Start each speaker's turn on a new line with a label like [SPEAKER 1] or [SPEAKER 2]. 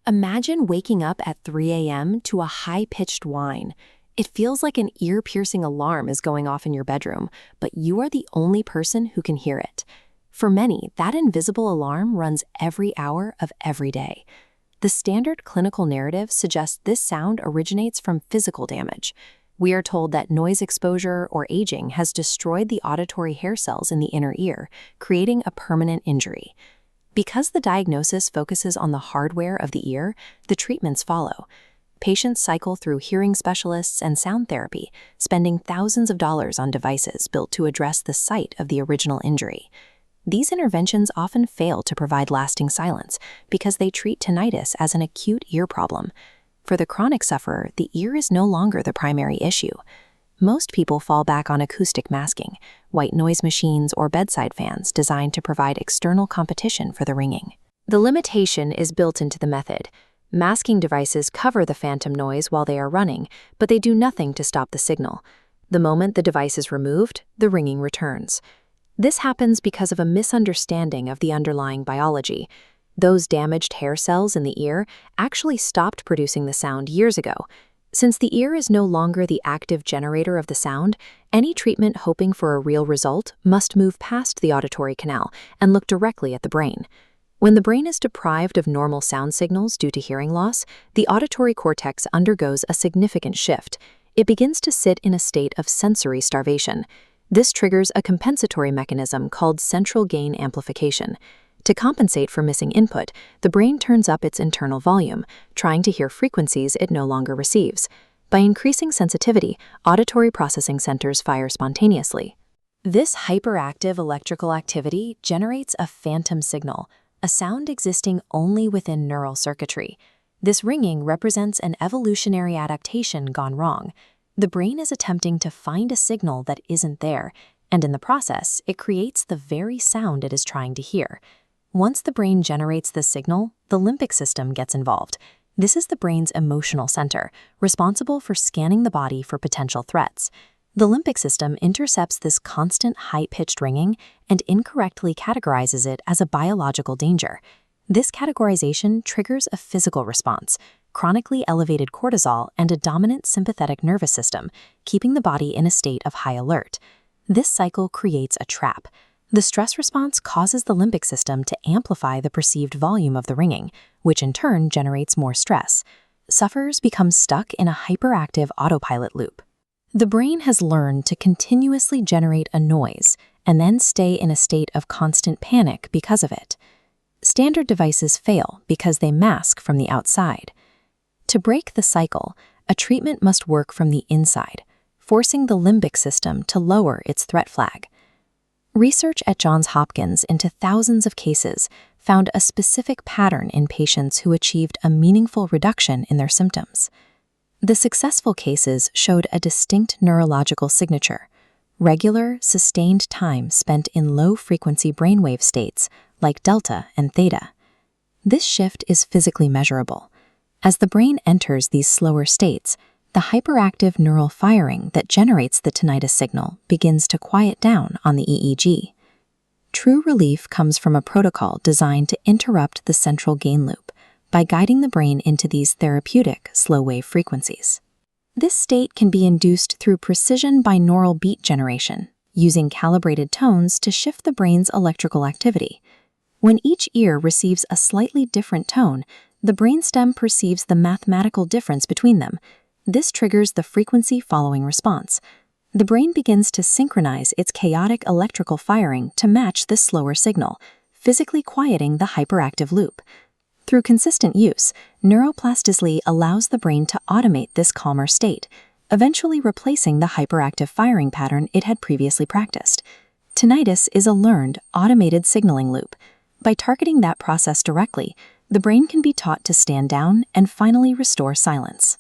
[SPEAKER 1] Imagine waking up at 3 a.m. to a high-pitched whine. It feels like an ear-piercing alarm is going off in your bedroom, but you are the only person who can hear it. For many, that invisible alarm runs every hour of every day. The standard clinical narrative suggests this sound originates from physical damage. We are told that noise exposure or aging has destroyed the auditory hair cells in the inner ear, creating a permanent injury. Because the diagnosis focuses on the hardware of the ear, the treatments follow. Patients cycle through hearing specialists and sound therapy, spending thousands of dollars on devices built to address the site of the original injury. These interventions often fail to provide lasting silence because they treat tinnitus as an acute ear problem. For the chronic sufferer, the ear is no longer the primary issue. Most people fall back on acoustic masking, white noise machines, or bedside fans designed to provide external competition for the ringing. The limitation is built into the method. Masking devices cover the phantom noise while they are running, but they do nothing to stop the signal. The moment the device is removed, the ringing returns. This happens because of a misunderstanding of the underlying biology. Those damaged hair cells in the ear actually stopped producing the sound years ago. Since the ear is no longer the active generator of the sound, any treatment hoping for a real result must move past the auditory canal and look directly at the brain. When the brain is deprived of normal sound signals due to hearing loss, the auditory cortex undergoes a significant shift. It begins to sit in a state of sensory starvation. This triggers a compensatory mechanism called central gain amplification. To compensate for missing input, the brain turns up its internal volume, trying to hear frequencies it no longer receives. By increasing sensitivity, auditory processing centers fire spontaneously. This hyperactive electrical activity generates a phantom signal, a sound existing only within neural circuitry. This ringing represents an evolutionary adaptation gone wrong. The brain is attempting to find a signal that isn't there, and in the process, it creates the very sound it is trying to hear. Once the brain generates this signal, the limbic system gets involved. This is the brain's emotional center, responsible for scanning the body for potential threats. The limbic system intercepts this constant high-pitched ringing and incorrectly categorizes it as a biological danger. This categorization triggers a physical response, chronically elevated cortisol and a dominant sympathetic nervous system, keeping the body in a state of high alert. This cycle creates a trap. The stress response causes the limbic system to amplify the perceived volume of the ringing, which in turn generates more stress. Sufferers become stuck in a hyperactive autopilot loop. The brain has learned to continuously generate a noise and then stay in a state of constant panic because of it. Standard devices fail because they mask from the outside. To break the cycle, a treatment must work from the inside, forcing the limbic system to lower its threat flag. Research at Johns Hopkins into thousands of cases found a specific pattern in patients who achieved a meaningful reduction in their symptoms. The successful cases showed a distinct neurological signature: regular, sustained time spent in low-frequency brainwave states like delta and theta. This shift is physically measurable. As the brain enters these slower states, the hyperactive neural firing that generates the tinnitus signal begins to quiet down on the EEG. True relief comes from a protocol designed to interrupt the central gain loop by guiding the brain into these therapeutic slow-wave frequencies. This state can be induced through precision binaural beat generation, using calibrated tones to shift the brain's electrical activity. When each ear receives a slightly different tone, the brainstem perceives the mathematical difference between them. This triggers the frequency-following response. The brain begins to synchronize its chaotic electrical firing to match this slower signal, physically quieting the hyperactive loop. Through consistent use, neuroplasticity allows the brain to automate this calmer state, eventually replacing the hyperactive firing pattern it had previously practiced. Tinnitus is a learned, automated signaling loop. By targeting that process directly, the brain can be taught to stand down and finally restore silence.